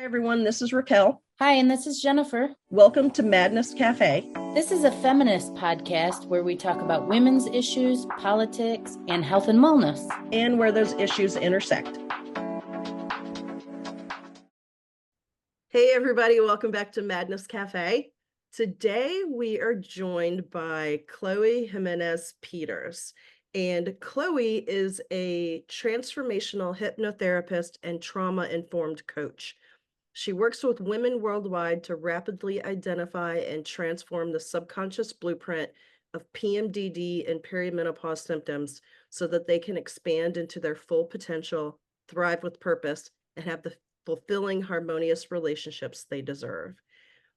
Hi, everyone. This is Raquel. Hi, and this is Jennifer. Welcome to Madness Cafe. This is a feminist podcast where we talk about women's issues, politics, and health and wellness. And where those issues intersect. Hey, everybody. Welcome back to Madness Cafe. Today, we are joined by Chloe Jimenez-Peters. And Chloe is a transformational hypnotherapist and trauma-informed coach. She works with women worldwide to rapidly identify and transform the subconscious blueprint of PMDD and perimenopause symptoms so that they can expand into their full potential, thrive with purpose, and have the fulfilling, harmonious relationships they deserve.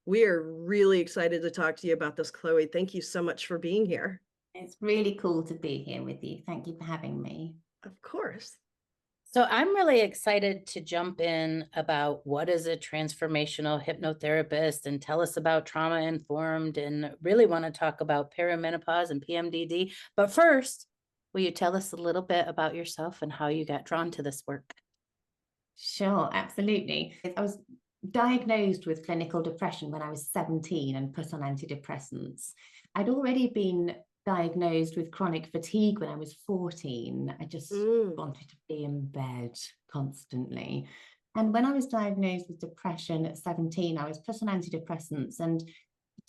We are really excited to talk to you about this, Chloe. Thank you so much for being here. It's really cool to be here with you. Thank you for having me. Of course. So I'm really excited to jump in about what is a transformational hypnotherapist and tell us about trauma-informed, and really want to talk about perimenopause and PMDD. But first, will you tell us a little bit about yourself and how you got drawn to this work? Sure, absolutely. I was diagnosed with clinical depression when I was 17 and put on antidepressants. I'd already been diagnosed with chronic fatigue when I was 14. I just wanted to be in bed constantly. And when I was diagnosed with depression at 17, I was put on antidepressants and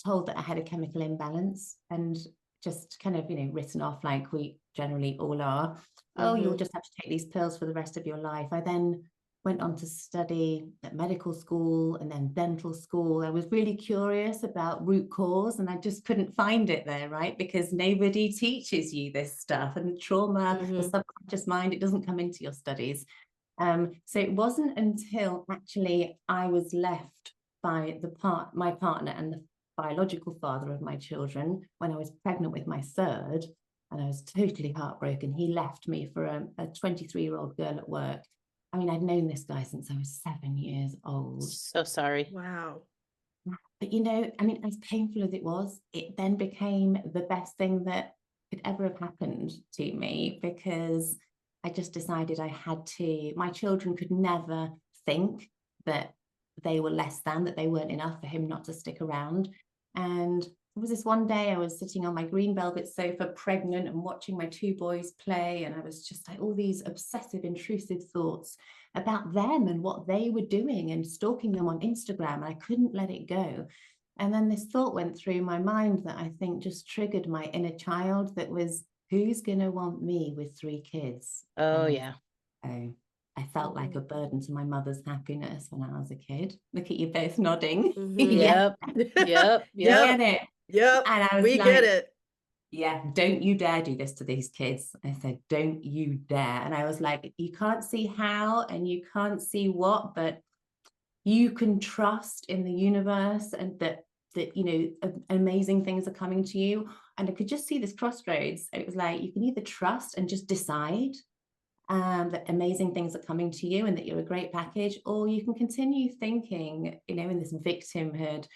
told that I had a chemical imbalance, and just kind of, written off like we generally all are. Oh, you'll just have to take these pills for the rest of your life. I then went on to study at medical school and then dental school. I was really curious about root cause, and I just couldn't find it there, right? Because nobody teaches you this stuff, and trauma, the subconscious mind, it doesn't come into your studies. So it wasn't until actually I was left by my partner and the biological father of my children when I was pregnant with my third, and I was totally heartbroken. He left me for a 23-year-old girl at work. I mean, I'd known this guy since I was 7 years old. So sorry. Wow. But, as painful as it was, it then became the best thing that could ever have happened to me, because I just decided I had to. My children could never think that they were less than, that they weren't enough for him not to stick around. And it was this one day I was sitting on my green velvet sofa, pregnant, and watching my two boys play. And I was just like, all these obsessive, intrusive thoughts about them and what they were doing, and stalking them on Instagram. And I couldn't let it go. And then this thought went through my mind that I think just triggered my inner child, that was, who's going to want me with 3 kids? Oh, yeah. I felt like a burden to my mother's happiness when I was a kid. Look at you both nodding. Yep. Get it. Yep. And I was get it. Yeah, don't you dare do this to these kids. I said, don't you dare. And I was like, you can't see how and you can't see what, but you can trust in the universe, and that amazing things are coming to you. And I could just see this crossroads. It was like, you can either trust and just decide that amazing things are coming to you and that you're a great package, or you can continue thinking, in this victimhood,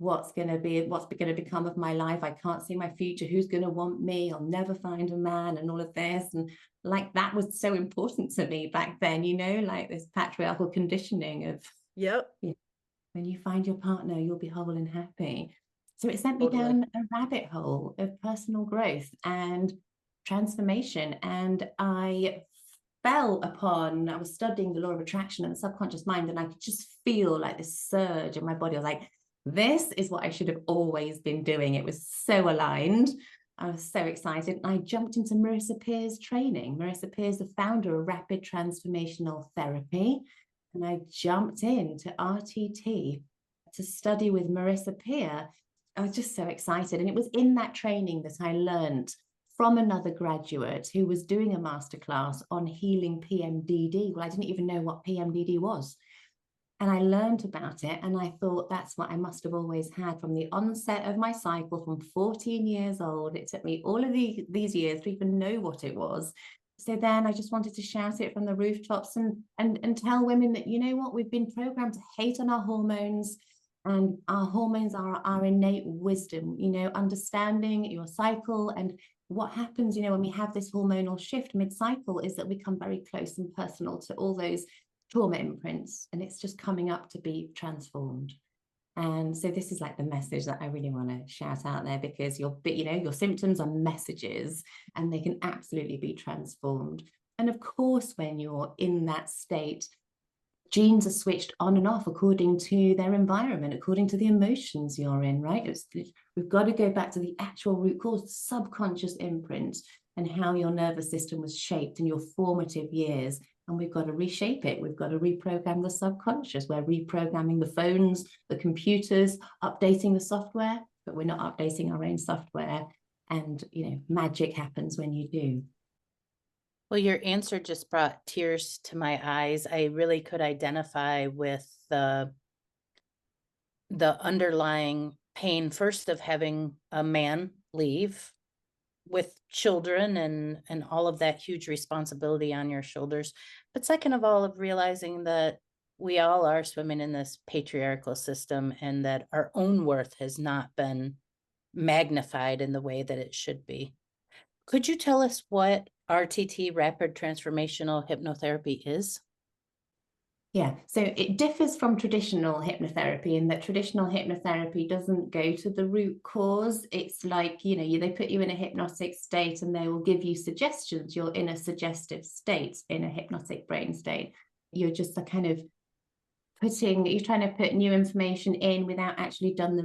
what's going to become of my life? I can't see my future. Who's going to want me? I'll never find a man, and all of this. And like, that was so important to me back then, like this patriarchal conditioning of, when you find your partner, you'll be whole and happy. So it sent me down a rabbit hole of personal growth and transformation. And I was studying the law of attraction and the subconscious mind, and I could just feel like this surge in my body. I was like, this is what I should have always been doing. It was so aligned. I was so excited. I jumped into Marissa Peers' training. Marissa Peers, the founder of Rapid Transformational Therapy. And I jumped into RTT to study with Marissa Peer. I was just so excited. And it was in that training that I learned from another graduate who was doing a masterclass on healing PMDD. Well, I didn't even know what PMDD was. And I learned about it, and I thought, that's what I must have always had from the onset of my cycle, from 14 years old. It took me all of these years to even know what it was. So then I just wanted to shout it from the rooftops and tell women that, what, we've been programmed to hate on our hormones, and our hormones are our innate wisdom, understanding your cycle. And what happens, when we have this hormonal shift mid-cycle is that we come very close and personal to all those trauma imprints, and it's just coming up to be transformed. And so this is like the message that I really want to shout out there, because your symptoms are messages and they can absolutely be transformed. And of course, when you're in that state, genes are switched on and off according to their environment, according to the emotions you're in, right? We've got to go back to the actual root cause, subconscious imprint, and how your nervous system was shaped in your formative years. And we've got to reshape it. We've got to reprogram the subconscious. We're reprogramming the phones, the computers, updating the software, but we're not updating our own software. And, magic happens when you do. Well, your answer just brought tears to my eyes. I really could identify with the underlying pain, first of having a man leave with children and all of that huge responsibility on your shoulders. But second of all, of realizing that we all are swimming in this patriarchal system and that our own worth has not been magnified in the way that it should be. Could you tell us what RTT, Rapid Transformational Hypnotherapy, is? Yeah, so it differs from traditional hypnotherapy in that traditional hypnotherapy doesn't go to the root cause. It's like, they put you in a hypnotic state and they will give you suggestions. You're in a suggestive state, in a hypnotic brain state. You're just a kind of you're trying to put new information in without actually doing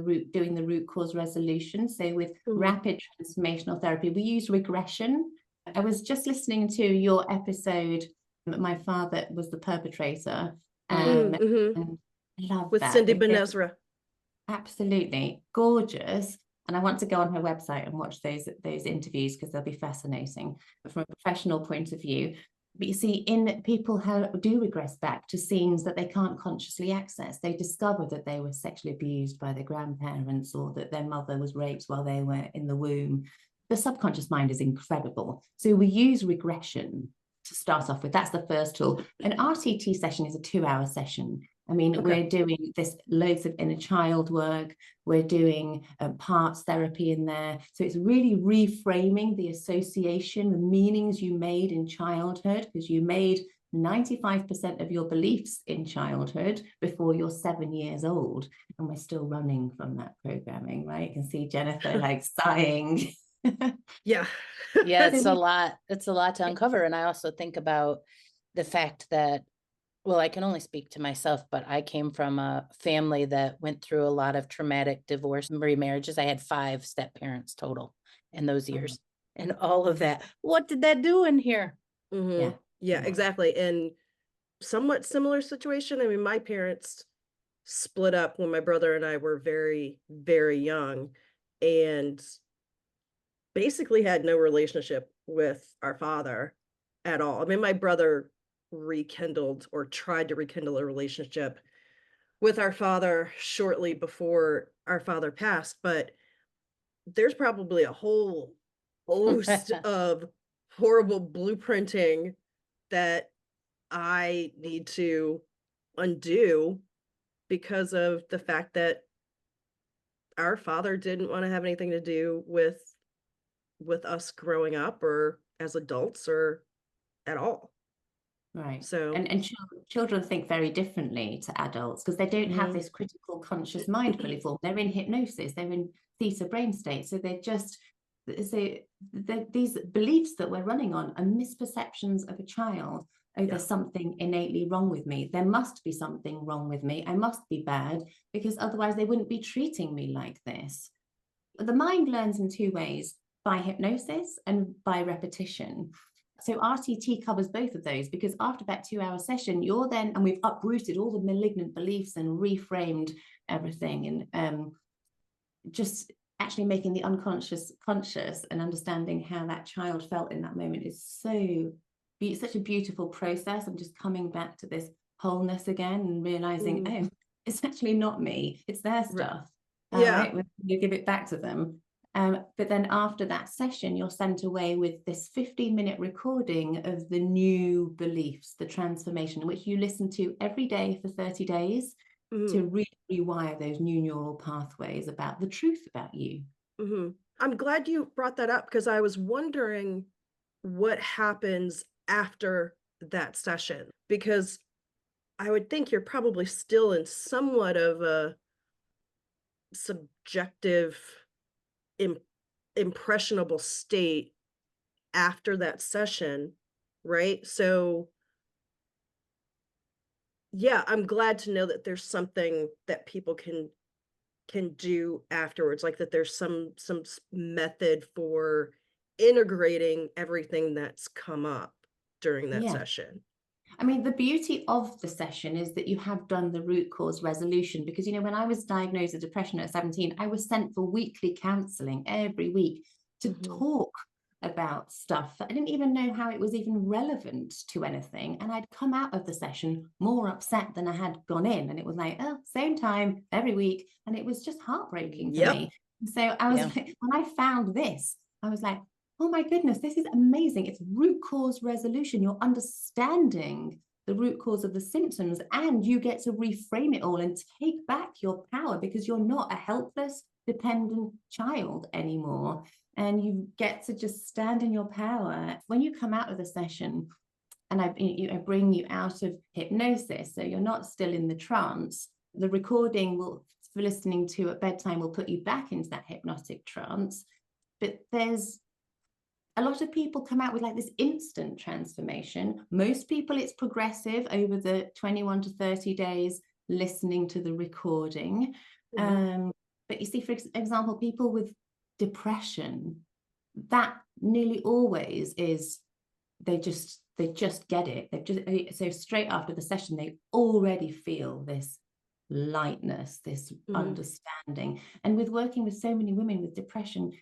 the root cause resolution. So with rapid transformational therapy, we use regression. I was just listening to your episode. My father was the perpetrator. And I love with that. Cindy Benezra. Absolutely gorgeous. And I want to go on her website and watch those interviews, because they'll be fascinating from a professional point of view. But you see, in people who do regress back to scenes that they can't consciously access, they discover that they were sexually abused by their grandparents, or that their mother was raped while they were in the womb. The subconscious mind is incredible. So we use regression to start off with. That's the first tool. An RTT session is a 2-hour session. I mean, we're doing this loads of inner child work. We're doing parts therapy in there. So it's really reframing the association, the meanings you made in childhood, because you made 95% of your beliefs in childhood before you're 7 years old. And we're still running from that programming, right? You can see Jennifer like sighing. Yeah. Yeah, it's a lot. It's a lot to uncover. And I also think about the fact that, well, I can only speak to myself, but I came from a family that went through a lot of traumatic divorce and remarriages. I had 5 step parents total in those years, and all of that. What did that do in here? Yeah, exactly. And somewhat similar situation. I mean, my parents split up when my brother and I were very, very young, and basically had no relationship with our father at all. I mean, my brother rekindled or tried to rekindle a relationship with our father shortly before our father passed, but there's probably a whole host of horrible blueprinting that I need to undo because of the fact that our father didn't want to have anything to do with us growing up or as adults or at all. Right. So and children think very differently to adults, because they don't have this critical conscious mind fully formed. They're in hypnosis, they're in theta brain state. So these beliefs that we're running on are misperceptions of a child. Oh, there's something innately wrong with me. There must be something wrong with me. I must be bad, because otherwise they wouldn't be treating me like this. The mind learns in 2 ways: by hypnosis and by repetition. So RTT covers both of those, because after that 2-hour session, and we've uprooted all the malignant beliefs and reframed everything, and just actually making the unconscious conscious, and understanding how that child felt in that moment is such a beautiful process. I'm just coming back to this wholeness again and realizing, oh, it's actually not me, it's their stuff. Right, you give it back to them. But then after that session, you're sent away with this 15-minute recording of the new beliefs, the transformation, which you listen to every day for 30 days to rewire those new neural pathways about the truth about you. I'm glad you brought that up, because I was wondering what happens after that session, because I would think you're probably still in somewhat of a subjective, im impressionable state after that session, right? So, yeah, I'm glad to know that there's something that people can do afterwards, like that there's some method for integrating everything that's come up during that Yeah. session. I mean, the beauty of the session is that you have done the root cause resolution, because, you know, when I was diagnosed with depression at 17, I was sent for weekly counseling every week to Mhm. talk about stuff that I didn't even know how it was even relevant to anything. And I'd come out of the session more upset than I had gone in. And it was like, oh, same time every week. And it was just heartbreaking for Yep. me. So I was Yeah. like, when I found this, I was like, oh my goodness, this is amazing. It's root cause resolution. You're understanding the root cause of the symptoms, and you get to reframe it all and take back your power, because you're not a helpless, dependent child anymore. And you get to just stand in your power. When you come out of the session, and I bring you out of hypnosis, so you're not still in the trance, the recording will, for listening to at bedtime, will put you back into that hypnotic trance. But there's a lot of people come out with like this instant transformation. Most people, it's progressive over the 21 to 30 days listening to the recording. Mhm. But you see, for example, people with depression, that nearly always is, they just get it. They've just, so straight after the session, they already feel this lightness, this Mhm. understanding. And with working with so many women with depression,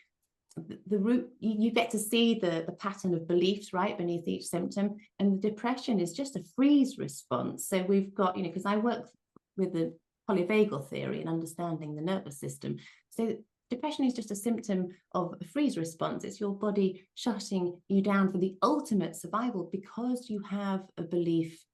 the root, you get to see the pattern of beliefs right beneath each symptom. And the depression is just a freeze response. So we've got, you know, because I work with the polyvagal theory and understanding the nervous system. So depression is just a symptom of a freeze response. It's your body shutting you down for the ultimate survival, because you have a belief,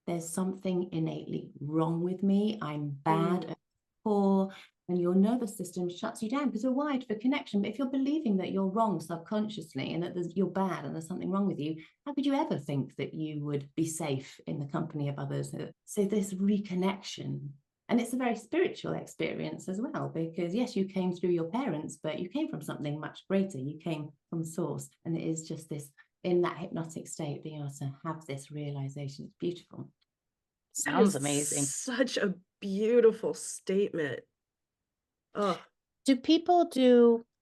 there's something innately wrong with me, I'm bad at core. And your nervous system shuts you down, because we're wired for connection. But if you're believing that you're wrong subconsciously, and that you're bad and there's something wrong with you, how could you ever think that you would be safe in the company of others? So this reconnection, and it's a very spiritual experience as well, because yes, you came through your parents, but you came from something much greater. You came from source. And it is just this, in that hypnotic state, being able to have this realization. It's beautiful. That Sounds is amazing. such a beautiful statement. Oh, Do people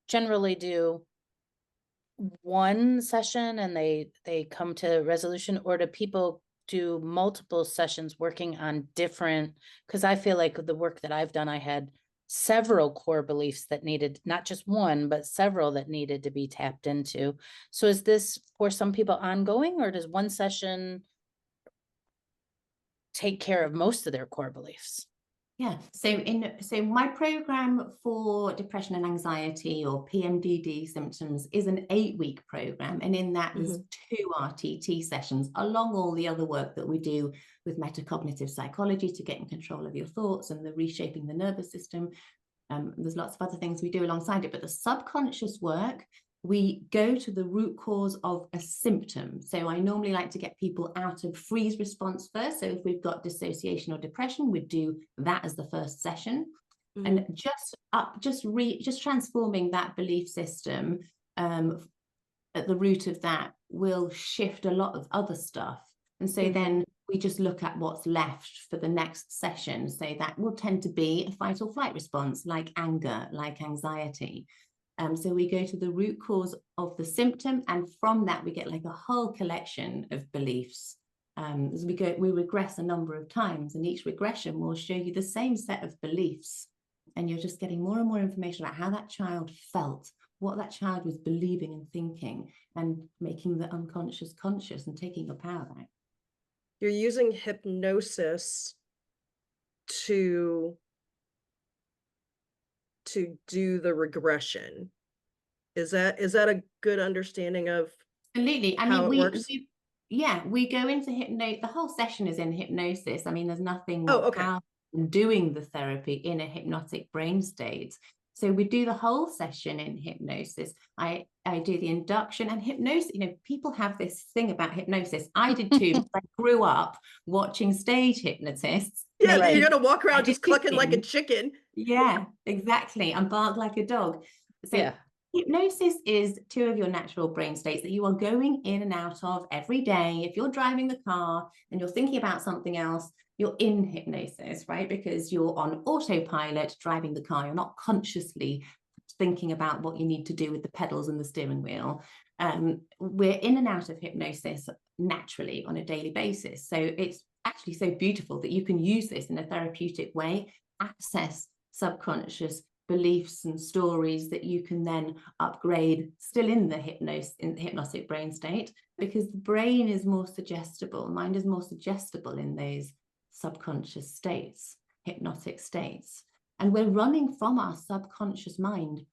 generally do one session and they come to resolution, or do people do multiple sessions working on different? Because I feel like the work that I've done, I had several core beliefs that needed, not just one, but several that needed to be tapped into. So is this for some people ongoing, or does one session take care of most of their core beliefs? Yeah, so my program for depression and anxiety, or PMDD symptoms, is an 8-week program, and in that there's 2 RTT sessions, along all the other work that we do with metacognitive psychology to get in control of your thoughts and the reshaping the nervous system. There's lots of other things we do alongside it, but the subconscious work, we go to the root cause of a symptom. So I normally like to get people out of freeze response first. So if we've got dissociation or depression, we do that as the first session. And just transforming that belief system at the root of that will shift a lot of other stuff. And so then we just look at what's left for the next session. So that will tend to be a fight or flight response, like anger, like anxiety. So we go to the root cause of the symptom, and from that we get like a whole collection of beliefs. As we regress a number of times, and each regression will show you the same set of beliefs, and you're just getting more and more information about how that child felt, what that child was believing and thinking, and making the unconscious conscious and taking your power back. You're using hypnosis to do the regression. Is that a good understanding of Absolutely. I how mean, it works? we go into the whole session is in hypnosis. I mean, there's nothing Oh, more okay. powerful than doing the therapy in a hypnotic brain state. So we do the whole session in hypnosis. I do the induction and hypnosis. You know, people have this thing about hypnosis. I did too. Because I grew up watching stage hypnotists. Yeah, Right. you're gonna walk around just clucking like a chicken. Yeah, exactly. And bark like a dog. So Yeah. hypnosis is two of your natural brain states that you are going in and out of every day. If you're driving the car and you're thinking about something else, you're in hypnosis, right? Because you're on autopilot driving the car. You're not consciously thinking about what you need to do with the pedals and the steering wheel. We're in and out of hypnosis naturally on a daily basis. So it's actually so beautiful that you can use this in a therapeutic way, access subconscious beliefs and stories that you can then upgrade still in the hypnotic brain state, because the brain is more suggestible, mind is more suggestible in those subconscious states, hypnotic states. And we're running from our subconscious mind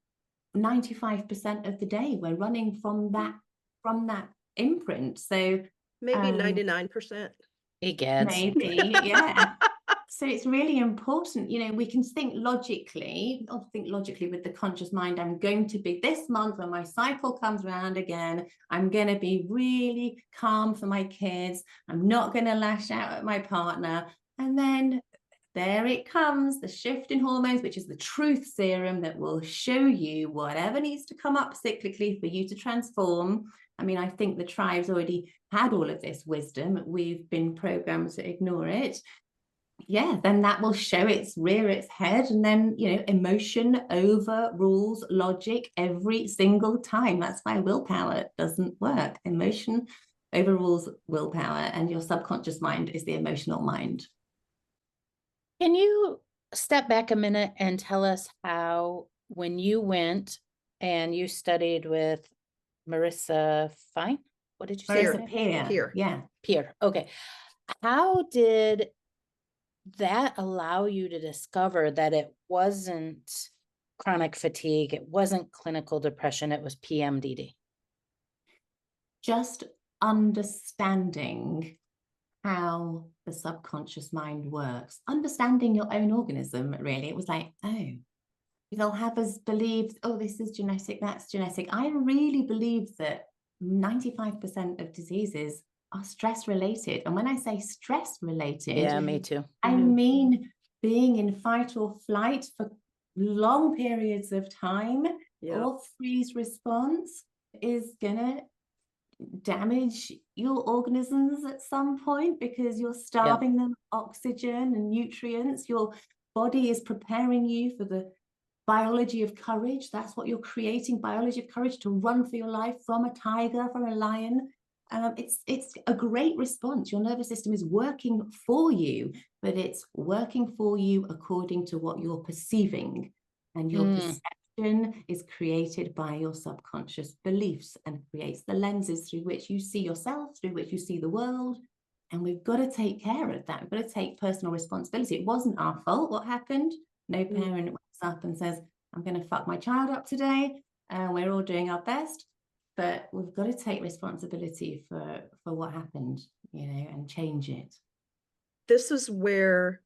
95% of the day. We're running from that imprint. So Maybe 99%. He gets. maybe, yeah. So it's really important, you know, we can think logically with the conscious mind. I'm going to be this month when my cycle comes around again, I'm going to be really calm for my kids. I'm not going to lash out at my partner. And then there it comes, the shift in hormones, which is the truth serum that will show you whatever needs to come up cyclically for you to transform. I mean, I think the tribe's already had all of this wisdom. We've been programmed to ignore it. Yeah, then that will rear its head, and then, you know, emotion overrules logic every single time. That's why willpower doesn't work. Emotion overrules willpower, and your subconscious mind is the emotional mind. Can you step back a minute and tell us how, when you went and you studied with Marissa Fine, what did you say? Marissa Peer. Yeah. Peer. Okay. How did that allow you to discover that it wasn't chronic fatigue, it wasn't clinical depression, it was PMDD? Just understanding how the subconscious mind works, understanding your own organism, really. It was like, oh, they'll have us believe, oh, this is genetic, that's genetic. I really believe that 95% of diseases are stress related. And when I say stress related, Yeah, me too. I mean being in fight or flight for long periods of time, or freeze response is gonna damage your organisms at some point, because you're starving them oxygen and nutrients. Your body is preparing you for the biology of courage. That's what you're creating, biology of courage, to run for your life from a tiger, from a lion. It's a great response. Your nervous system is working for you, but it's working for you according to what you're perceiving. And your perception is created by your subconscious beliefs and creates the lenses through which you see yourself, through which you see the world. And we've got to take care of that. We've got to take personal responsibility. It wasn't our fault what happened. No parent wakes up and says, I'm going to fuck my child up today. We're all doing our best. But we've got to take responsibility for what happened, you know, and change it. This is where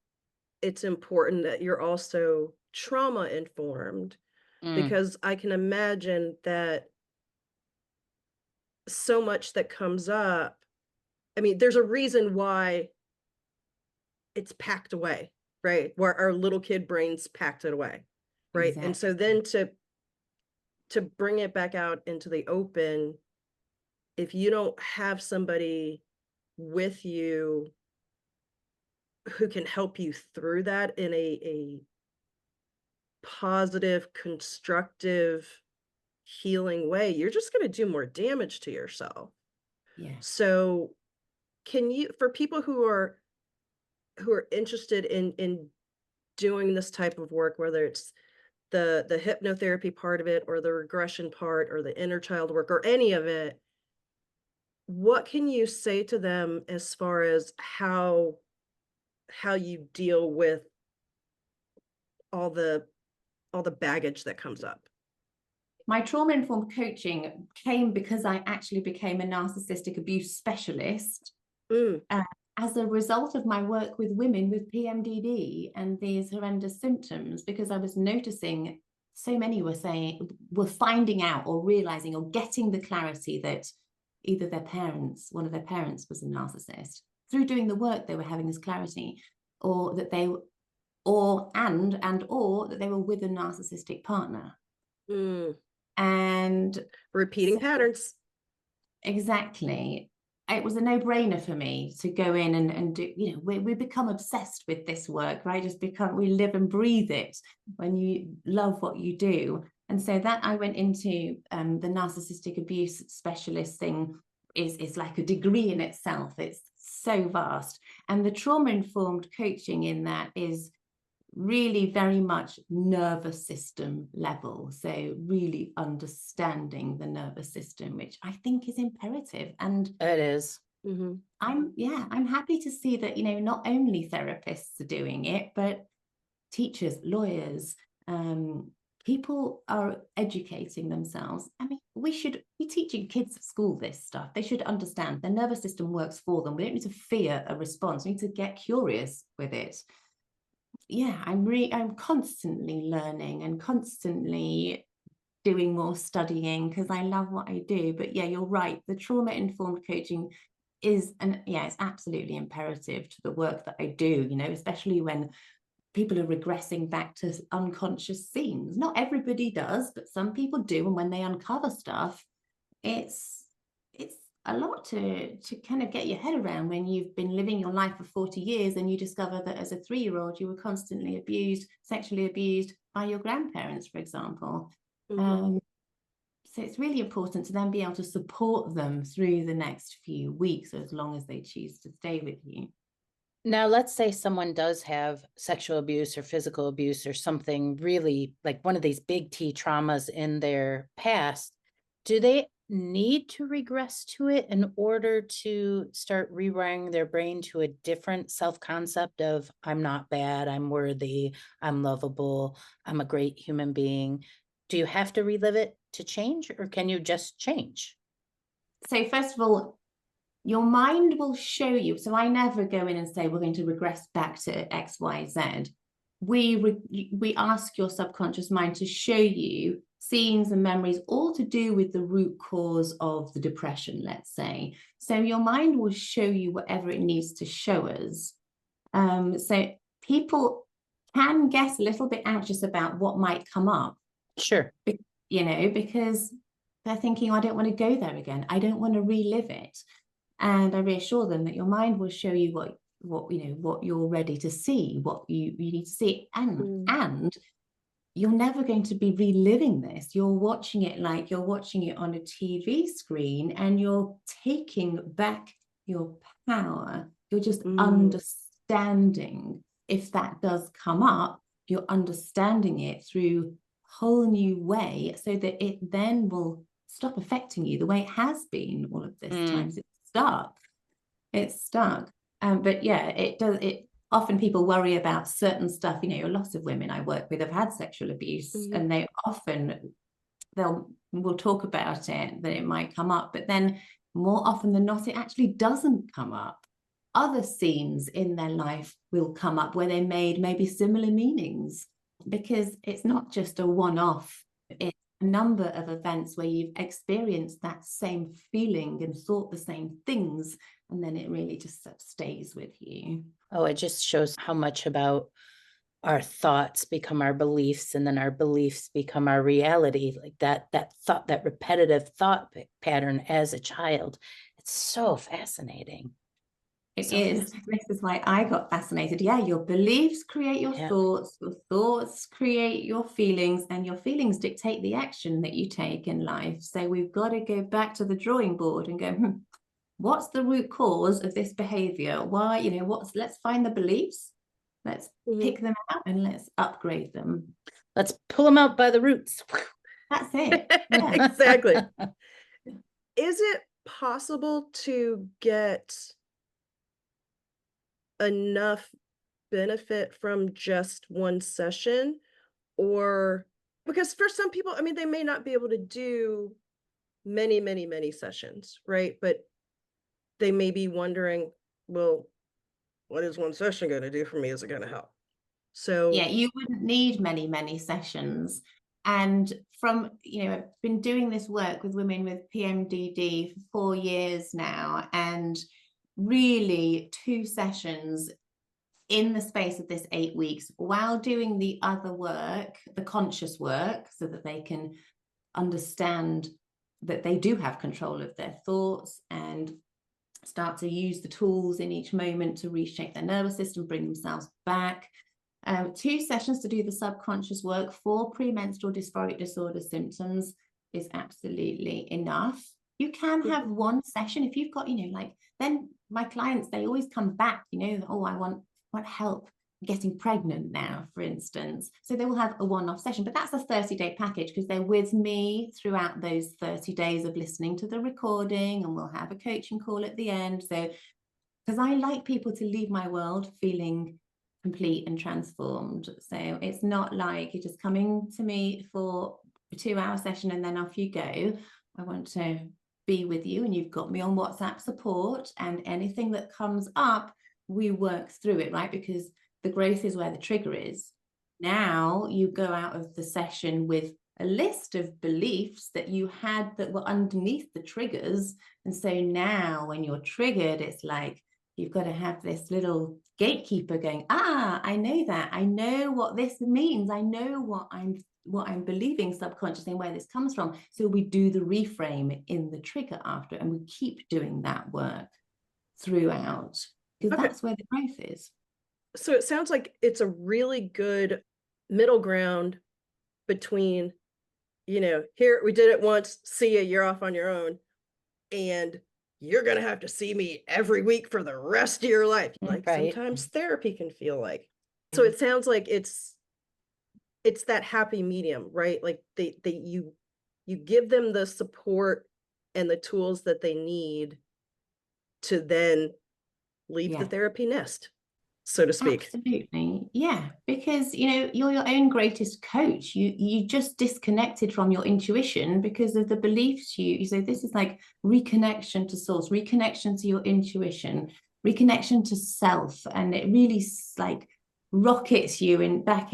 it's important that you're also trauma informed, because I can imagine that so much that comes up, I mean, there's a reason why it's packed away, right? Where our little kid brains packed it away, right? Exactly. And so then to bring it back out into the open, if you don't have somebody with you who can help you through that in a positive, constructive, healing way, you're just going to do more damage to yourself. Yeah. So can you, for people who are interested in doing this type of work, whether it's the hypnotherapy part of it, or the regression part, or the inner child work, or any of it, what can you say to them as far as how you deal with all the baggage that comes up? My trauma-informed coaching came because I actually became a narcissistic abuse specialist as a result of my work with women with PMDD and these horrendous symptoms, because I was noticing so many were finding out or realizing or getting the clarity that either one of their parents was a narcissist through doing the work. They were having this clarity, or that they or that they were with a narcissistic partner. And repeating patterns. Exactly. It was a no-brainer for me to go in and do, we become obsessed with this work, right? We live and breathe it when you love what you do. And so that I went into the Narcissistic Abuse Specialist thing is like a degree in itself. It's so vast. And the trauma-informed coaching in that is really very much nervous system level. So really understanding the nervous system, which I think is imperative. And it is. I'm happy to see that, not only therapists are doing it, but teachers, lawyers, people are educating themselves. I mean, we should be teaching kids at school this stuff. They should understand their nervous system works for them. We don't need to fear a response. We need to get curious with it. Yeah, I'm constantly learning and constantly doing more studying because I love what I do. But yeah, you're right. The trauma-informed coaching it's absolutely imperative to the work that I do, especially when people are regressing back to unconscious scenes. Not everybody does, but some people do. And when they uncover stuff, it's a lot to kind of get your head around when you've been living your life for 40 years and you discover that as a 3-year-old, you were constantly sexually abused by your grandparents, for example. So it's really important to then be able to support them through the next few weeks, as long as they choose to stay with you. Now, let's say someone does have sexual abuse or physical abuse or something really like one of these big T traumas in their past. Do they need to regress to it in order to start rewiring their brain to a different self-concept of I'm not bad, I'm worthy, I'm lovable, I'm a great human being? Do you have to relive it to change, or can you just change? So first of all, your mind will show you. So I never go in and say, we're going to regress back to X, Y, Z. We ask your subconscious mind to show you scenes and memories, all to do with the root cause of the depression, let's say. So your mind will show you whatever it needs to show us. So people can get a little bit anxious about what might come up. Sure. Because they're thinking, I don't want to go there again. I don't want to relive it. And I reassure them that your mind will show you what you're ready to see, what you need to see. And you're never going to be reliving this. You're watching it like you're watching it on a TV screen, and you're taking back your power. You're just understanding. If that does come up, you're understanding it through a whole new way, so that it then will stop affecting you the way it has been all of this time. It's stuck. But yeah, it does. Often people worry about certain stuff. Lots of women I work with have had sexual abuse, and they often will talk about it, that it might come up, but then more often than not, it actually doesn't come up. Other scenes in their life will come up where they made maybe similar meanings, because it's not just a one-off. It's a number of events where you've experienced that same feeling and thought the same things, and then it really just stays with you. Oh, it just shows how much about our thoughts become our beliefs, and then our beliefs become our reality. Like that thought, that repetitive thought pattern as a child. It's so fascinating. It is. This is why I got fascinated. Yeah, your beliefs create your thoughts create your feelings, and your feelings dictate the action that you take in life. So we've got to go back to the drawing board and go, what's the root cause of this behavior? Why, let's find the beliefs, let's pick them out, and let's upgrade them. Let's pull them out by the roots. That's it. Yeah. Exactly. Is it possible to get enough benefit from just one session? Or because for some people, they may not be able to do many sessions, right? But they may be wondering, well, what is one session going to do for me? Is it going to help? So yeah, you wouldn't need many sessions. And from, I've been doing this work with women with PMDD for 4 years now, and really 2 sessions in the space of this 8 weeks while doing the other work, the conscious work, so that they can understand that they do have control of their thoughts and start to use the tools in each moment to reshape their nervous system, bring themselves back. 2 sessions to do the subconscious work for premenstrual dysphoric disorder symptoms is absolutely enough. You can have 1 session if you've got, then my clients, they always come back, oh, I want help getting pregnant now, for instance. So they will have a one-off session, but that's a 30-day package because they're with me throughout those 30 days of listening to the recording, and we'll have a coaching call at the end. So, because I like people to leave my world feeling complete and transformed. So it's not like you're just coming to me for a 2-hour session and then off you go. I want to be with you, and you've got me on WhatsApp support, and anything that comes up, we work through it, right? Because the growth is where the trigger is. Now you go out of the session with a list of beliefs that you had that were underneath the triggers. And so now when you're triggered, it's like you've got to have this little gatekeeper going, I know that. I know what this means. I know what I'm believing subconsciously and where this comes from. So we do the reframe in the trigger after, and we keep doing that work throughout, because that's where the growth is. So it sounds like it's a really good middle ground between, here we did it once, see ya, you're off on your own, and you're going to have to see me every week for the rest of your life. Like sometimes therapy can feel like. So it sounds like it's that happy medium, right? Like you give them the support and the tools that they need to then leave the therapy nest, so to speak. Absolutely. Yeah. Because, you're your own greatest coach. You just disconnected from your intuition because of the beliefs so this is like reconnection to source, reconnection to your intuition, reconnection to self. And it really like rockets you back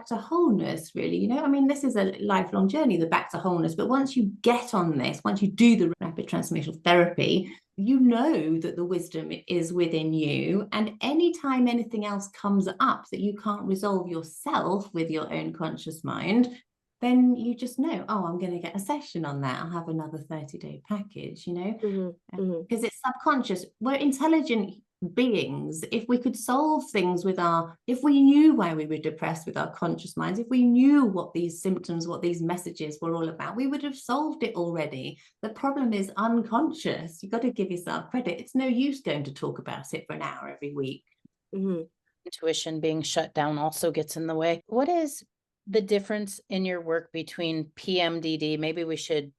to wholeness, really. This is a lifelong journey, the back to wholeness. But once you get on this, once you do the rapid transformational therapy, you know that the wisdom is within you. And anytime anything else comes up that you can't resolve yourself with your own conscious mind, then you just know, I'm going to get a session on that. I'll have another 30-day package, because it's subconscious. We're intelligent beings. If we could solve things if we knew why we were depressed with our conscious minds, if we knew what these symptoms, what these messages were all about, we would have solved it already. The problem is unconscious. You've got to give yourself credit. It's no use going to talk about it for an hour every week. Intuition being shut down also gets in the way. What is the difference in your work between PMDD? Maybe we should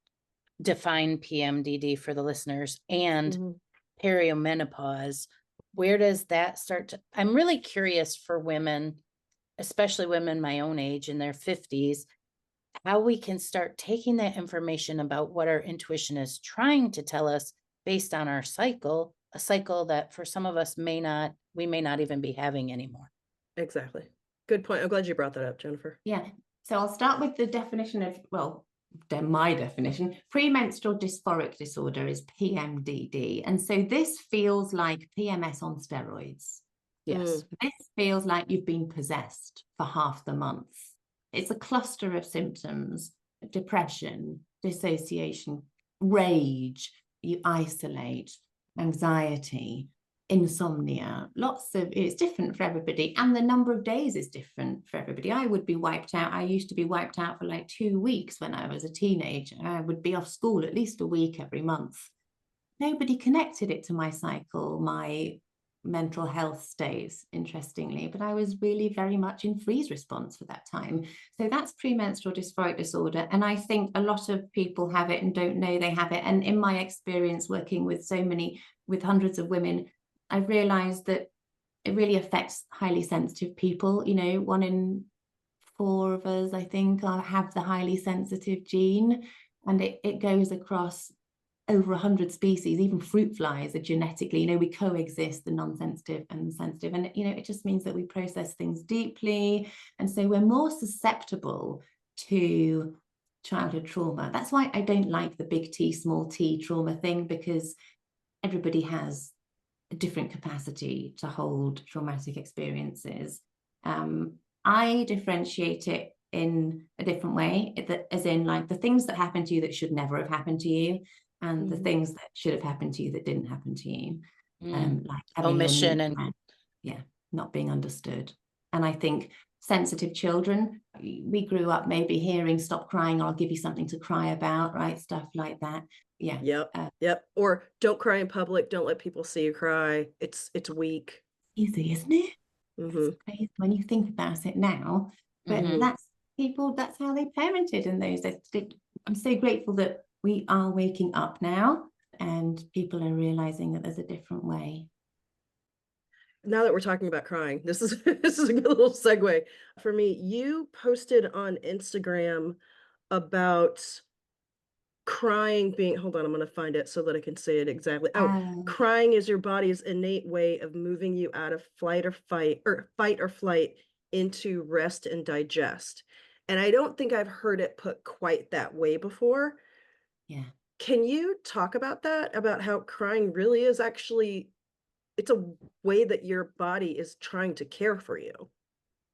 define PMDD for the listeners, and perimenopause. Where does that start to? I'm really curious for women, especially women my own age in their 50s, how we can start taking that information about what our intuition is trying to tell us based on our cycle, a cycle that for some of us we may not even be having anymore. Exactly. Good point. I'm glad you brought that up, Jennifer. Yeah. So I'll start with the definition of, my definition. Premenstrual dysphoric disorder is PMDD. And so this feels like PMS on steroids. Yes. This feels like you've been possessed for half the month. It's a cluster of symptoms: depression, dissociation, rage, you isolate, anxiety, insomnia, it's different for everybody, and the number of days is different for everybody. I would be wiped out. I used to be wiped out for like 2 weeks when I was a teenager. I would be off school at least a week every month. Nobody connected it to my cycle, my mental health stays, interestingly, but I was really very much in freeze response for that time. So that's premenstrual dysphoric disorder, and I think a lot of people have it and don't know they have it. And in my experience working with with hundreds of women, I've realized that it really affects highly sensitive people. 1 in 4 of us, I think, have the highly sensitive gene, and it goes across over 100 species. Even fruit flies are genetically, we coexist, the non-sensitive and the sensitive. And, it just means that we process things deeply. And so we're more susceptible to childhood trauma. That's why I don't like the big T, small t trauma thing, because everybody has a different capacity to hold traumatic experiences. I differentiate it in a different way, as in like the things that happened to you that should never have happened to you, and the things that should have happened to you that didn't happen to you. Like having omission and not being understood. And I think sensitive children, we grew up maybe hearing stop crying, or I'll give you something to cry about, right? Stuff like that. Yeah. Yep. Or don't cry in public. Don't let people see you cry. It's weak. Easy, isn't it? It's crazy when you think about it now. But that's how they parented in those days. I'm so grateful that we are waking up now and people are realizing that there's a different way. Now that we're talking about crying, this is a good little segue for me. You posted on Instagram about crying being, hold on, I'm going to find it so that I can say it exactly. Crying is your body's innate way of moving you out of fight or flight into rest and digest. And I don't think I've heard it put quite that way before. Yeah. Can you talk about that? About how crying really is actually, it's a way that your body is trying to care for you.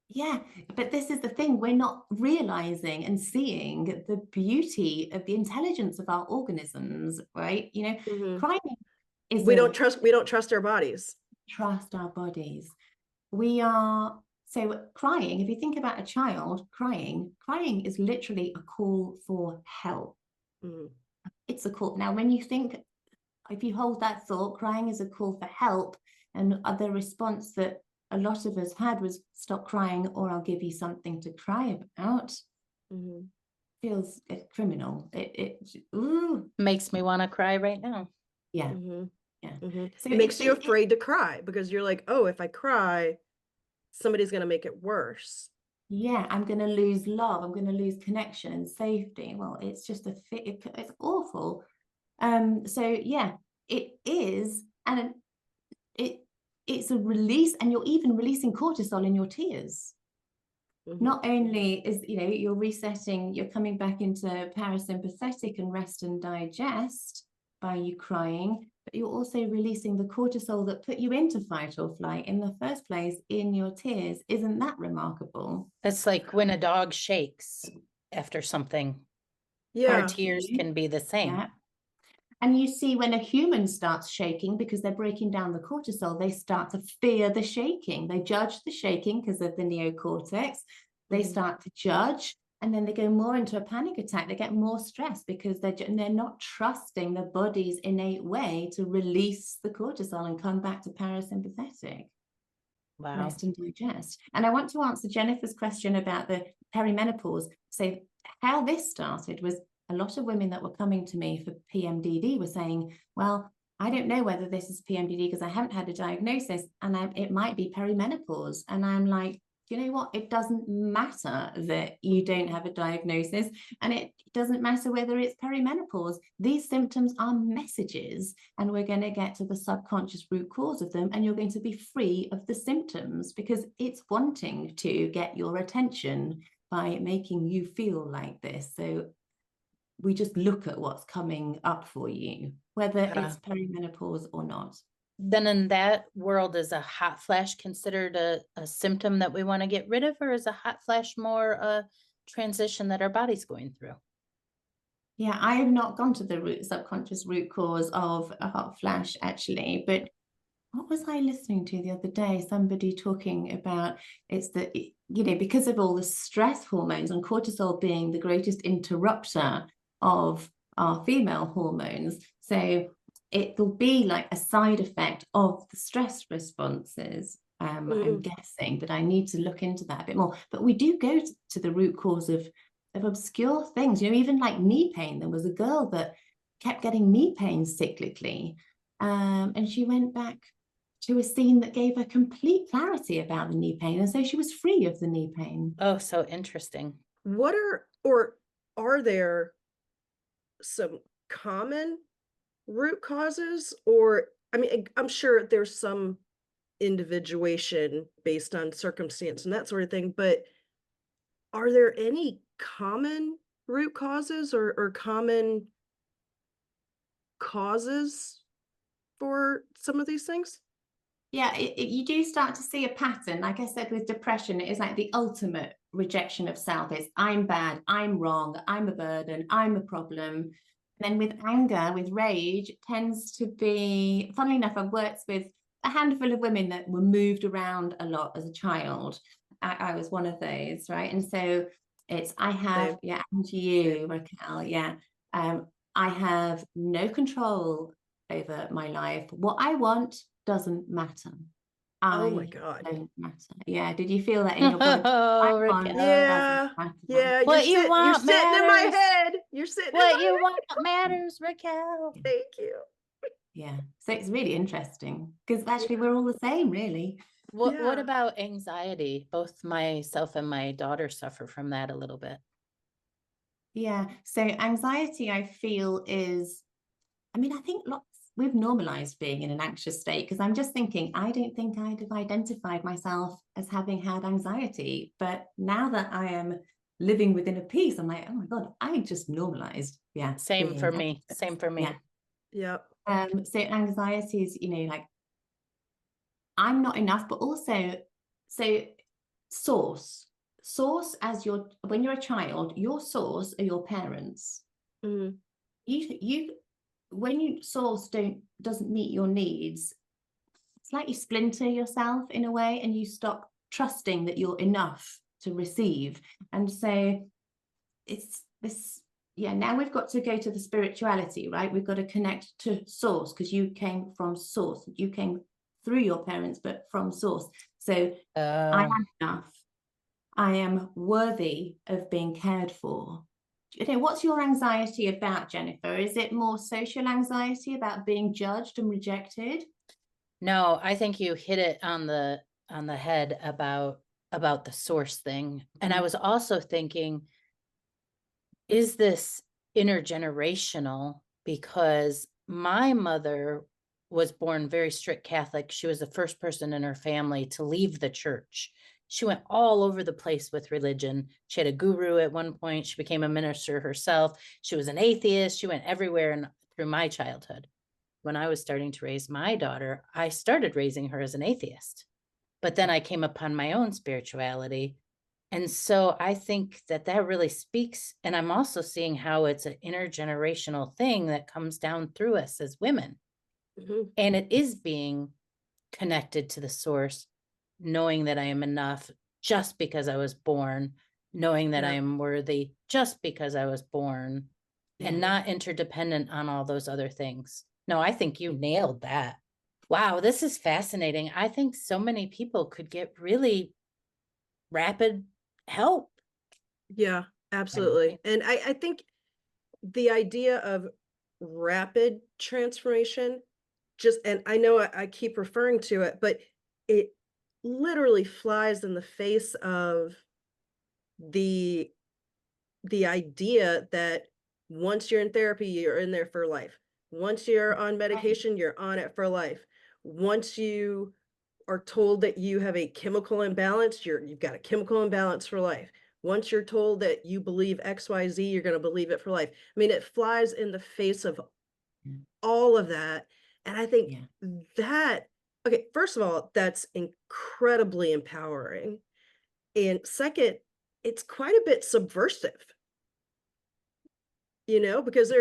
Yeah, but this is the thing, we're not realizing and seeing the beauty of the intelligence of our organisms, right? You know, crying is we don't trust our bodies. Trust our bodies. So crying, if you think about a child crying is literally a call for help. It's a call. Now, when you think, if you hold that thought, crying is a call for help, and the response that a lot of us had was stop crying or I'll give you something to cry about. Feels criminal. It makes me want to cry right now. Yeah. So it makes you afraid to cry, because you're like, oh, if I cry, somebody's going to make it worse. Yeah, I'm going to lose love. I'm going to lose connection and safety. Well, it's just it's awful. So yeah, it is, and it's a release, and you're even releasing cortisol in your tears. Not only is, you're resetting, you're coming back into parasympathetic and rest and digest by you crying, but you're also releasing the cortisol that put you into fight or flight in the first place in your tears. Isn't that remarkable? It's like when a dog shakes after something. Our tears can be the same. Yeah. And you see, when a human starts shaking because they're breaking down the cortisol, they start to fear the shaking. They judge the shaking because of the neocortex. They start to judge, and then they go more into a panic attack. They get more stressed because they're not trusting the body's innate way to release the cortisol and come back to parasympathetic. Wow. Rest and digest. And I want to answer Jennifer's question about the perimenopause. So how this started was, a lot of women that were coming to me for PMDD were saying, well, I don't know whether this is PMDD because I haven't had a diagnosis, and it might be perimenopause. And I'm like, you know what? It doesn't matter that you don't have a diagnosis, and it doesn't matter whether it's perimenopause. These symptoms are messages, and we're going to get to the subconscious root cause of them, and you're going to be free of the symptoms because it's wanting to get your attention by making you feel like this. So we just look at what's coming up for you, whether it's perimenopause or not. Then in that world, is a hot flash considered a symptom that we want to get rid of, or is a hot flash more a transition that our body's going through? Yeah, I have not gone to the subconscious root cause of a hot flash, actually, but what was I listening to the other day? Somebody talking about it's that, because of all the stress hormones and cortisol being the greatest interrupter of our female hormones. So it'll be like a side effect of the stress responses. I'm guessing, but I need to look into that a bit more. But we do go to the root cause of obscure things, even like knee pain. There was a girl that kept getting knee pain cyclically, and she went back to a scene that gave her complete clarity about the knee pain, and so she was free of the knee pain. Oh, so interesting. Are there some common root causes? Or, I mean, I'm sure there's some individuation based on circumstance and that sort of thing, but are there any common root causes or common causes for some of these things? Yeah, you do start to see a pattern. Like I said, with depression, it is like the ultimate rejection of self. It's I'm bad, I'm wrong, I'm a burden, I'm a problem. And then with anger, with rage, it tends to be, funnily enough, I've worked with a handful of women that were moved around a lot as a child. I was one of those, right? And so it's, I have, Same. yeah, and to you, Same. Raquel, yeah. I have no control over my life. What I want doesn't matter. Oh my I God. don't matter. Yeah. Did you feel that in your body? I Oh, want Raquel. doesn't Yeah. matter. Yeah. What you You're want sitting in my matters. head. You're sitting in What my you head. want matters, Raquel. Thank you. Yeah. So it's really interesting because actually Yeah. we're all the same, really. What Yeah. about anxiety? Both myself and my daughter suffer from that a little bit. Yeah. So anxiety, I feel, is, I mean, I think we've normalized being in an anxious state because I'm just thinking, I don't think I'd have identified myself as having had anxiety. But now that I am living within a peace, I'm like, oh my God, I just normalized. Yeah. Same being for me. anxious. Same for me. Yeah. Yep. So anxiety is, like, I'm not enough, but also, so source as when you're a child, your source are your parents. Mhm. You when you source doesn't meet your needs, it's like you splinter yourself in a way and you stop trusting that you're enough to receive. And so it's this, yeah, now we've got to go to the spirituality, right? We've got to connect to source because you came from source. You came through your parents, but from source. So I am enough. I am worthy of being cared for. What's your anxiety about, Jennifer? Is it more social anxiety about being judged and rejected? No, I think you hit it on the head about the source thing. And I was also thinking, is this intergenerational? Because my mother was born very strict Catholic. She was the first person in her family to leave the church. She went all over the place with religion. She had a guru at one point. She became a minister herself. She was an atheist. She went everywhere through my childhood. When I was starting to raise my daughter, I started raising her as an atheist. But then I came upon my own spirituality. And so I think that really speaks. And I'm also seeing how it's an intergenerational thing that comes down through us as women. Mhm. And it is being connected to the source, knowing that I am enough just because I was born, knowing that I am worthy just because I was born, and not interdependent on all those other things. No, I think you nailed that. Wow, this is fascinating. I think so many people could get really rapid help. Yeah, absolutely. And I think the idea of rapid transformation and I know I keep referring to it, but it literally flies in the face of the idea that once you're in therapy, you're in there for life. Once you're on medication, you're on it for life. Once you are told that you have a chemical imbalance, you've got a chemical imbalance for life. Once you're told that you believe XYZ, you're going to believe it for life. I mean, it flies in the face of all of that. And I think that, okay, first of all, that's incredibly empowering. And second, it's quite a bit subversive, because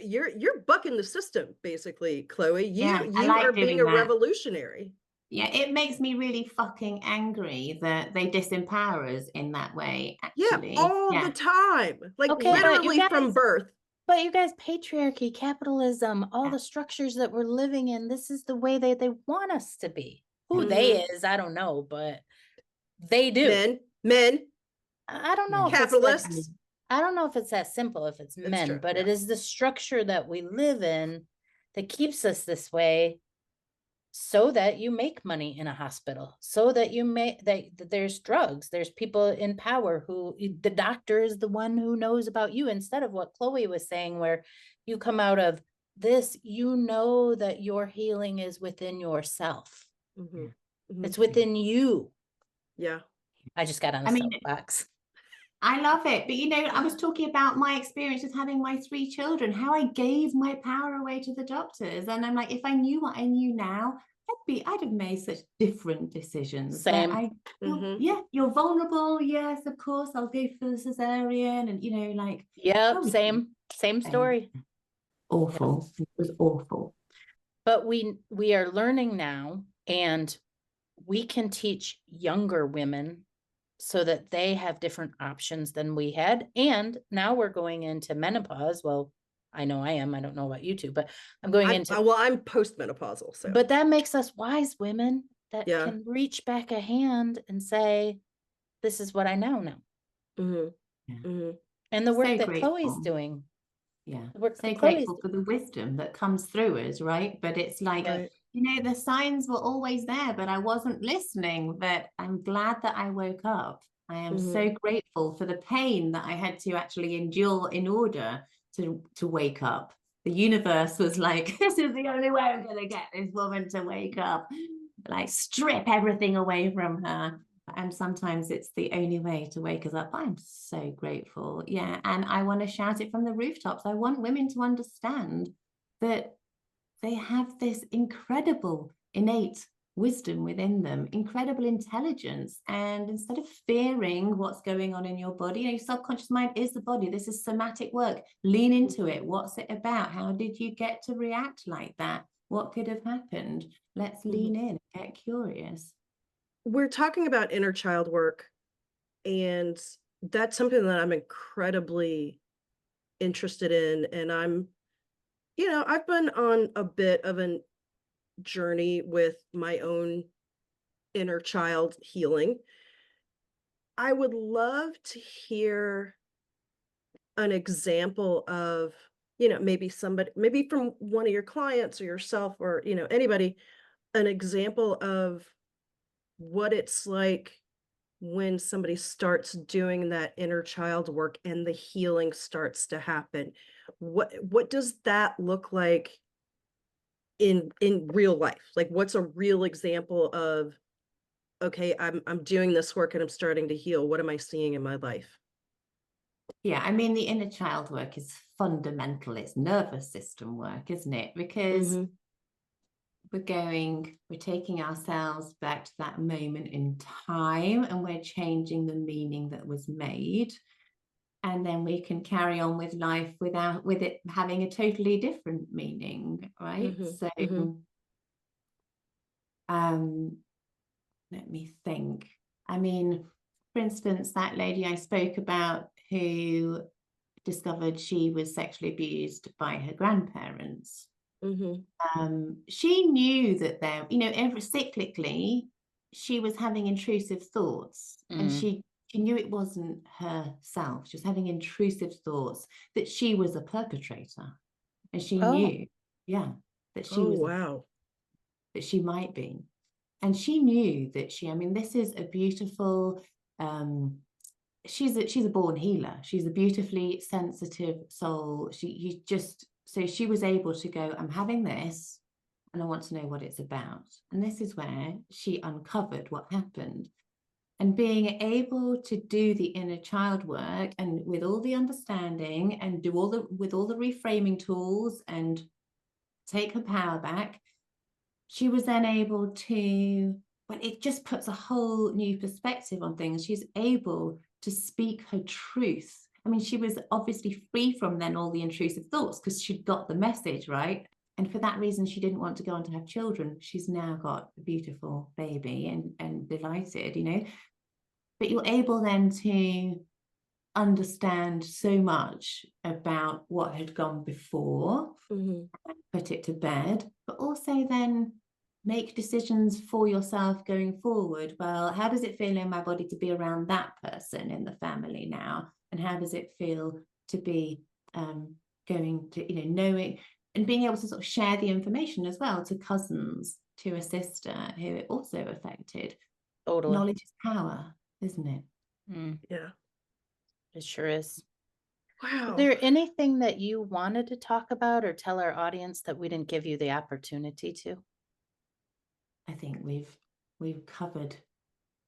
you're bucking the system, basically, Chloe. Yeah, I You are like being doing a that. revolutionary. Yeah, it makes me really fucking angry that they disempower us in that way, Yeah, actually. all the time. Like Okay, but you literally from birth. guys, patriarchy, capitalism, all the structures that we're living in, this is the way they want us to be. Who they is, I don't know, but they do. Men, I don't know if it's capitalists. I don't know if it's that simple, if it's It's men, true, but yeah. it is the structure that we live in that keeps us this way, so that you make money in a hospital, so that that there's drugs, there's people in power who the doctor is the one who knows about you, instead of what Chloe was saying, where you come out of this, that your healing is within yourself. Mhm. It's within you. Yeah. I just got on a soapbox. I love it. But, you know, I was talking about my experience with having my 3 children, how I gave my power away to the doctors. And I'm like, if I knew what I knew now, I'd have made such different decisions. Same. Yeah, you're vulnerable. Yes, of course, I'll go for the cesarean. And, you know, like, Yep, oh, same story. awful. It was awful. But we are learning now, and we can teach younger women so that they have different options than we had. And now we're going into menopause. Well, I know I am. I don't know about you two, but I'm going into. Well, I'm postmenopausal, so. But that makes us wise women that Yeah. can reach back a hand and say, "This is what I know now." And the work So that grateful. Chloe's doing. Yeah, The work so that Chloe's grateful for the wisdom that comes through us, right? But it's like, Right. you know, the signs were always there, but I wasn't listening. But I'm glad that I woke up. I am so grateful for the pain that I had to actually endure in order to wake up. The universe was like, this is the only way I'm going to get this woman to wake up. Like, strip everything away from her. And sometimes it's the only way to wake us up. I'm so grateful. Yeah. And I want to shout it from the rooftops. I want women to understand that they have this incredible innate wisdom within them, incredible intelligence. And instead of fearing what's going on in your body, you know, your subconscious mind is the body. This is somatic work. Lean into it. What's it about? How did you get to react like that? What could have happened? Let's lean in, get curious. We're talking about inner child work, and that's something that I'm incredibly interested in. And I've been on a bit of a journey with my own inner child healing. I would love to hear an example of, maybe somebody, maybe from one of your clients or yourself or, anybody, an example of what it's like when somebody starts doing that inner child work and the healing starts to happen. What does that look like in real life? Like, what's a real example of, okay, I'm doing this work and I'm starting to heal. What am I seeing in my life? Yeah, I mean, the inner child work is fundamental. It's nervous system work, isn't it? Because we're taking ourselves back to that moment in time, and we're changing the meaning that was made. And then we can carry on with life with it having a totally different meaning, right? So let me think. I mean, for instance, that lady I spoke about who discovered she was sexually abused by her grandparents. She knew that every cyclically, she was having intrusive thoughts, and she knew it wasn't herself. She was having intrusive thoughts that she was a perpetrator, and she knew, that she was that she might be. And she knew that this is a beautiful, she's a born healer. She's a beautifully sensitive soul. So she was able to go, I'm having this, and I want to know what it's about. And this is where she uncovered what happened. And being able to do the inner child work, and with all the understanding, and with all the reframing tools, and take her power back, she was then able to, well, it just puts a whole new perspective on things. She's able to speak her truth. I mean, she was obviously free from then all the intrusive thoughts because she'd got the message, right? And for that reason, she didn't want to go on to have children. She's now got a beautiful baby and delighted, But you're able then to understand so much about what had gone before, put it to bed, but also then make decisions for yourself going forward. Well, how does it feel in my body to be around that person in the family now? And how does it feel to be going to, knowing and being able to sort of share the information as well to cousins, to a sister who it also affected. Totally. Knowledge is power, isn't it? Yeah. It sure is. Wow. Is there anything that you wanted to talk about or tell our audience that we didn't give you the opportunity to? I think we've covered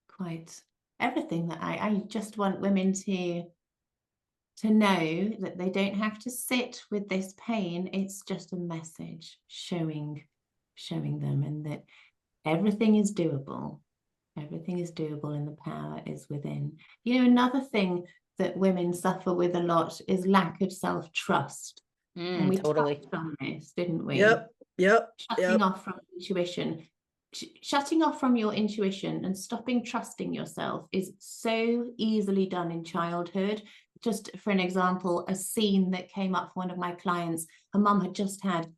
quite everything that I just want women to know that they don't have to sit with this pain. It's just a message showing them, and that everything is doable. Everything is doable and the power is within. You know, another thing that women suffer with a lot is lack of self-trust. And we Totally. touched on this, didn't we? Yep. Shutting off from intuition. Shutting off from your intuition and stopping trusting yourself is so easily done in childhood. Just for an example, a scene that came up for one of my clients, her mum had just had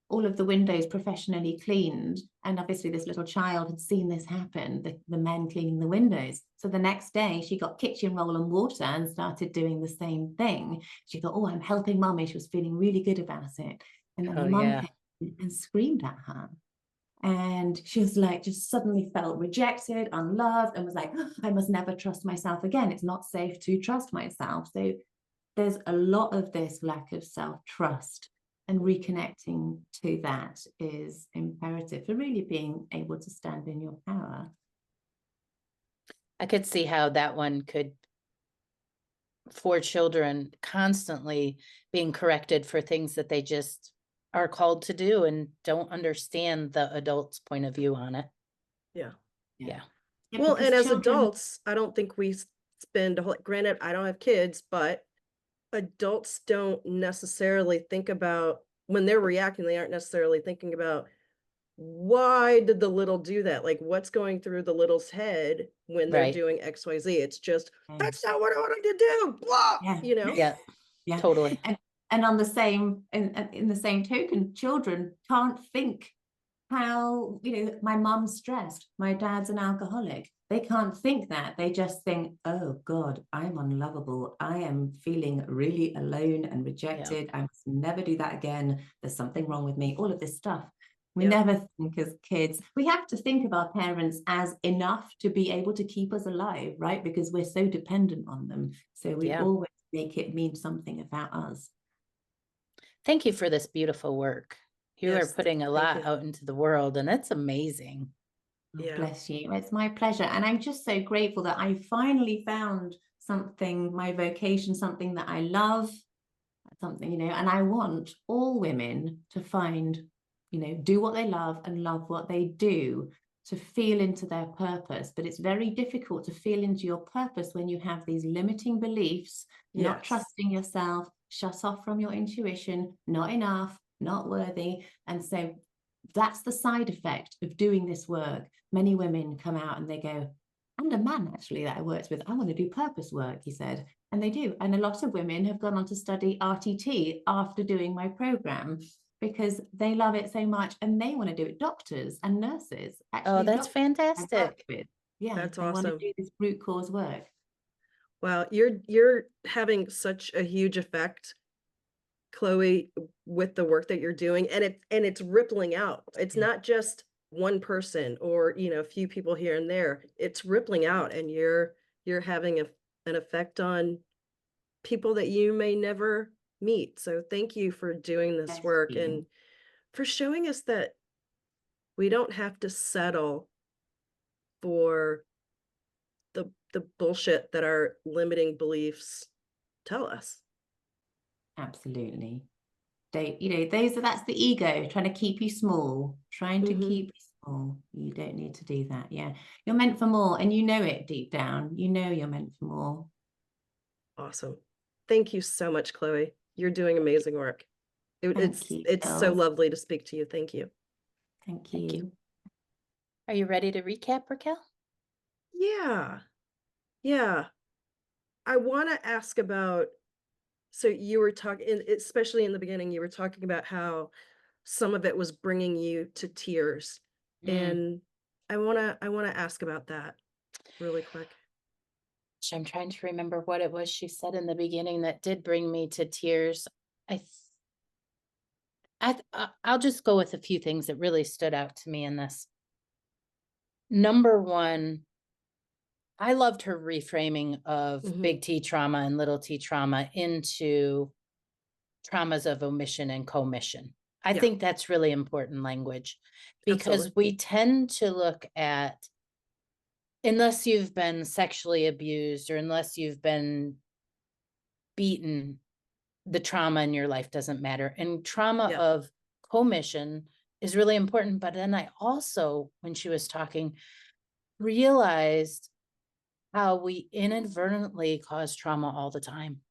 all of the windows professionally cleaned, and obviously this little child had seen this happen, the men cleaning the windows. So the next day she got kitchen roll and water and started doing the same thing. She thought, oh, I'm helping mummy. She was feeling really good about it. And then her mum came and screamed at her, and she was like, just suddenly felt rejected, unloved, and was like, oh, I must never trust myself again. It's not safe to trust myself. So there's a lot of this lack of self-trust, and reconnecting to that is imperative for really being able to stand in your power. I could see how that one could, for children, constantly being corrected for things that they just are called to do and don't understand the adult's point of view on it. Yeah. Well, and as adults, I don't think we spend a whole, granted, I don't have kids, but adults don't necessarily think about, when they're reacting, they aren't necessarily thinking about, why did the little do that? Like, what's going through the little's head when they're doing XYZ? It's just, that's not what I wanted to do. Blah, you know? Yeah, totally. And on the same, in the same token, children can't think how, you know, my mom's stressed, my dad's an alcoholic. They can't think that. They just think, oh God, I'm unlovable. I am feeling really alone and rejected. I must never do that again. There's something wrong with me. All of this stuff. We never think as kids. We have to think of our parents as enough to be able to keep us alive, right? Because we're so dependent on them. So we always make it mean something about us. Thank you for this beautiful work. You are putting a lot out into the world, and it's amazing. Bless you. It's my pleasure. And I'm just so grateful that I finally found something, my vocation, something that I love, something, you know, and I want all women to find, you know, do what they love and love what they do, to feel into their purpose. But it's very difficult to feel into your purpose when you have these limiting beliefs, not trusting yourself, shut off from your intuition, not enough, not worthy. And so that's the side effect of doing this work. Many women come out and they go, and a man actually that I worked with, I want to do purpose work, he said. And they do. And a lot of women have gone on to study RTT after doing my program, because they love it so much and they want to do it. Doctors and nurses. Actually, oh, that's fantastic. Yeah, that's awesome. Want to do this root cause work. Wow, you're having such a huge effect, Chloe, with the work that you're doing, and it's rippling out. It's not just one person or, you know, a few people here and there. It's rippling out, and you're having an effect on people that you may never meet. So thank you for doing this work and for showing us that we don't have to settle for the bullshit that our limiting beliefs tell us. Absolutely. You know, that's the ego trying to keep you small, trying to keep you small. You don't need to do that. Yeah, you're meant for more, and you know it deep down. You know you're meant for more. Awesome. Thank you so much, Chloe. You're doing amazing work. It's so lovely to speak to you. Thank you. Thank you. Are you ready to recap, Raquel? Yeah. I want to ask about, so you were talking, especially in the beginning, you were talking about how some of it was bringing you to tears. And I want to ask about that really quick. I'm trying to remember what it was she said in the beginning that did bring me to tears. I'll just go with a few things that really stood out to me in this. Number one, I loved her reframing of big T trauma and little t trauma into traumas of omission and commission. I think that's really important language, because we tend to look at unless you've been sexually abused or unless you've been beaten, the trauma in your life doesn't matter. And trauma Yeah. of commission is really important. But then I also, when she was talking, realized how we inadvertently cause trauma all the time,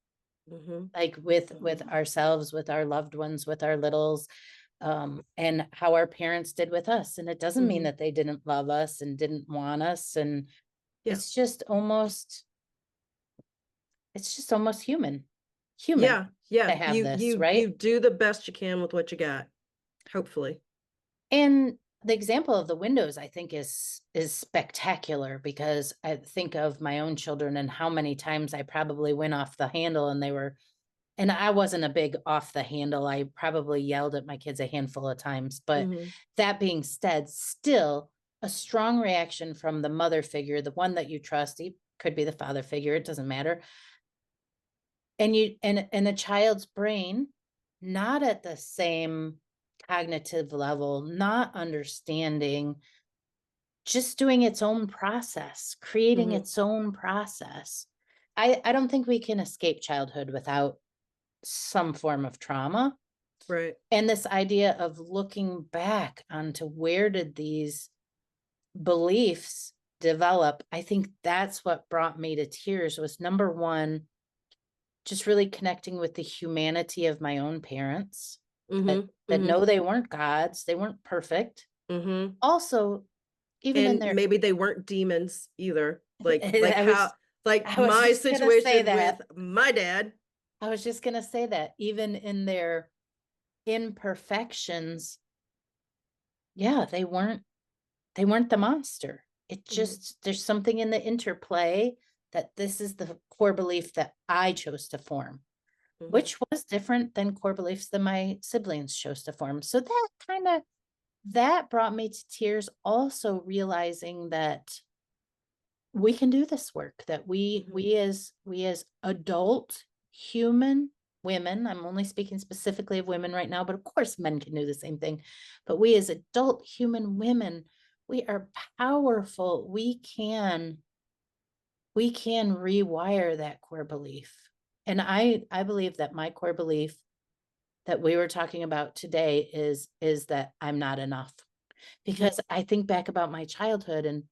like with ourselves, with our loved ones, with our littles, and how our parents did with us. And it doesn't mean that they didn't love us and didn't want us. And Yeah. it's just almost human Yeah. Yeah. to have this, You right? do the best you can with what you got, hopefully. And the example of the windows, I think, is spectacular, because I think of my own children and how many times I probably went off the handle, and I wasn't a big off the handle. I probably yelled at my kids a handful of times. But that being said, still a strong reaction from the mother figure, the one that you trust. It could be the father figure, it doesn't matter. And a child's brain, not at the same cognitive level, not understanding, just doing its own process, creating its own process. I don't think we can escape childhood without some form of trauma. Right. And this idea of looking back onto where did these beliefs develop, I think that's what brought me to tears. Was number one, just really connecting with the humanity of my own parents, that no, they weren't gods, they weren't perfect. Also, even in And their maybe they weren't demons either. Like I was my just gonna say situation that. with my dad. I was just gonna say that even in their imperfections, yeah, they weren't the monster. It just, there's something in the interplay that this is the core belief that I chose to form, which was different than core beliefs that my siblings chose to form. So that brought me to tears, also realizing that we can do this work, that we as adult human women, I'm only speaking specifically of women right now, but of course men can do the same thing, but we as adult human women, we are powerful. We can rewire that core belief. And I believe that my core belief that we were talking about today is that I'm not enough. Because I think back about my childhood and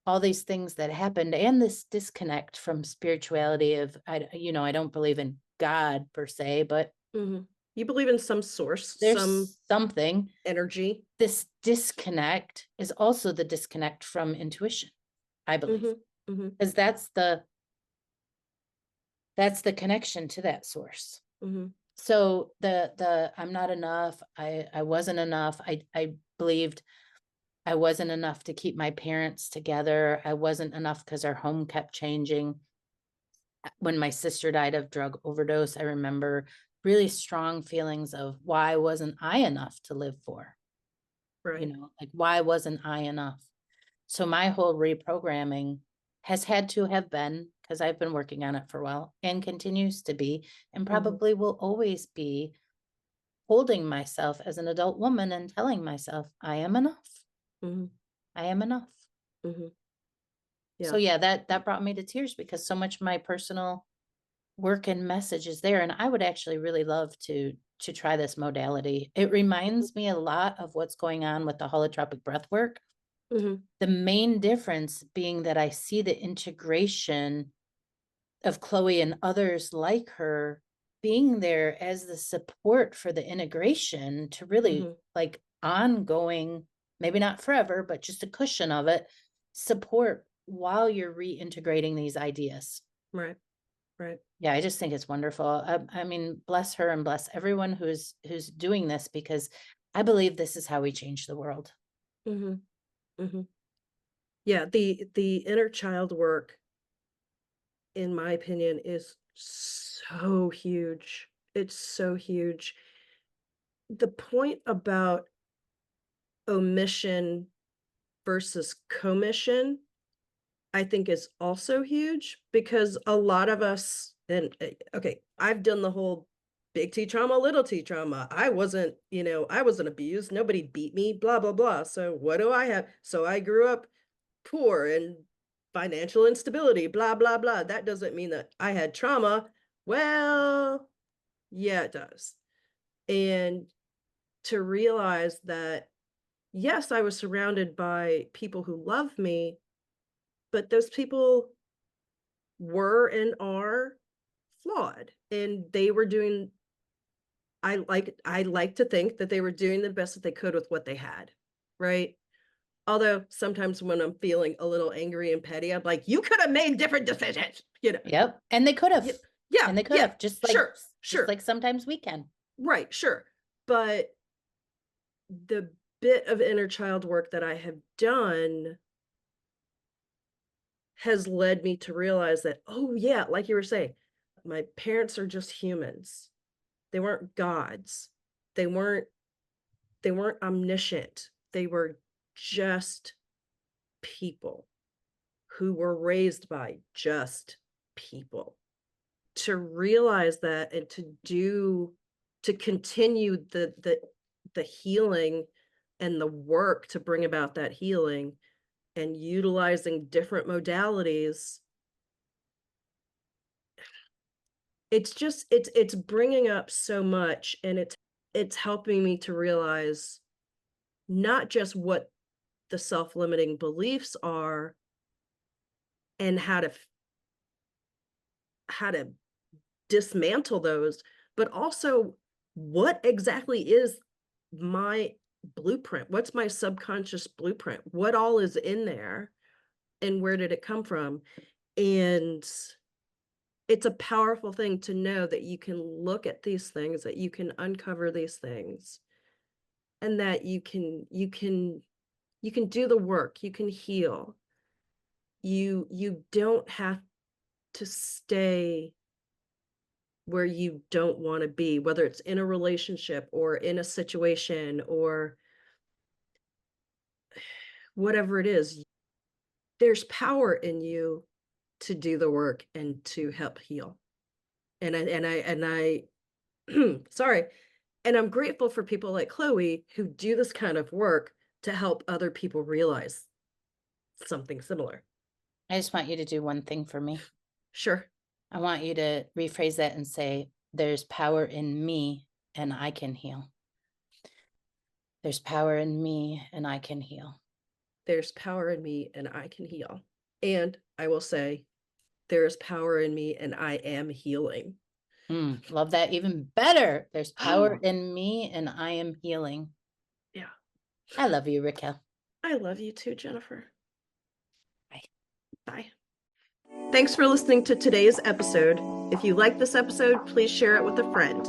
all these things that happened, and this disconnect from spirituality of, I don't believe in God per se, but you believe in some source, there's some something energy. This disconnect is also the disconnect from intuition, I believe, because that's the connection to that source. So the I'm not enough, I wasn't enough, I believed I wasn't enough to keep my parents together. I wasn't enough because our home kept changing. When my sister died of drug overdose, I remember really strong feelings of, why wasn't I enough to live for? Right. Like, why wasn't I enough? So my whole reprogramming has had to have been, because I've been working on it for a while, and continues to be, and probably will always be, holding myself as an adult woman and telling myself, I am enough. I am enough. Yeah. So yeah, that brought me to tears, because so much of my personal work and message is there. And I would actually really love to try this modality. It reminds me a lot of what's going on with the holotropic breath work. The main difference being that I see the integration of Chloe and others like her being there as the support for the integration to really like ongoing, maybe not forever, but just a cushion of it, support while you're reintegrating these ideas. Right. Right. Yeah, I just think it's wonderful. I mean, bless her and bless everyone who's doing this, because I believe this is how we change the world. Yeah, the inner child work, in my opinion, is so huge. It's so huge. The point about omission versus commission, I think, is also huge, because a lot of us, and okay, I've done the whole big T trauma, little T trauma. I wasn't abused. Nobody beat me, blah, blah, blah. So what do I have? So I grew up poor and financial instability, blah, blah, blah. That doesn't mean that I had trauma. Well, yeah, it does. And to realize that, yes, I was surrounded by people who love me, but those people were and are flawed, and they were doing, I like to think that they were doing the best that they could with what they had, right? Although sometimes when I'm feeling a little angry and petty, I'm like, you could have made different decisions, you know? Yep. And they could have. Yeah. And they could have, just like, Sure. like sometimes we can. Right, sure. But the bit of inner child work that I have done has led me to realize that, oh yeah, like you were saying, my parents are just humans. They weren't gods. They weren't omniscient. They were just people who were raised by just people. To realize that, and to continue the healing and the work to bring about that healing, and utilizing different modalities, it's bringing up so much, and it's helping me to realize not just what the self-limiting beliefs are and how to dismantle those, but also what exactly is my blueprint? What's my subconscious blueprint? What all is in there, and where did it come from? And it's a powerful thing to know that you can look at these things, that you can uncover these things, and that you can do the work, you can heal. You don't have to stay where you don't want to be, whether it's in a relationship or in a situation or whatever it is. There's power in you to do the work and to help heal. And I sorry. And I'm grateful for people like Chloe who do this kind of work to help other people realize something similar. I just want you to do one thing for me. Sure. I want you to rephrase that and say, there's power in me and I can heal. There's power in me and I can heal. There's power in me and I can heal. And I will say, there is power in me and I am healing. Love that even better. There's power in me and I am healing. Yeah. I love you, Raquel. I love you too, Jennifer. Bye. Bye. Thanks for listening to today's episode. If you like this episode, please share it with a friend.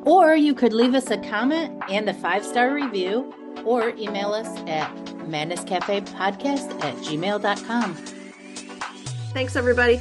Or you could leave us a comment and a 5-star review, or email us at madnesscafepodcast@gmail.com. Thanks, everybody.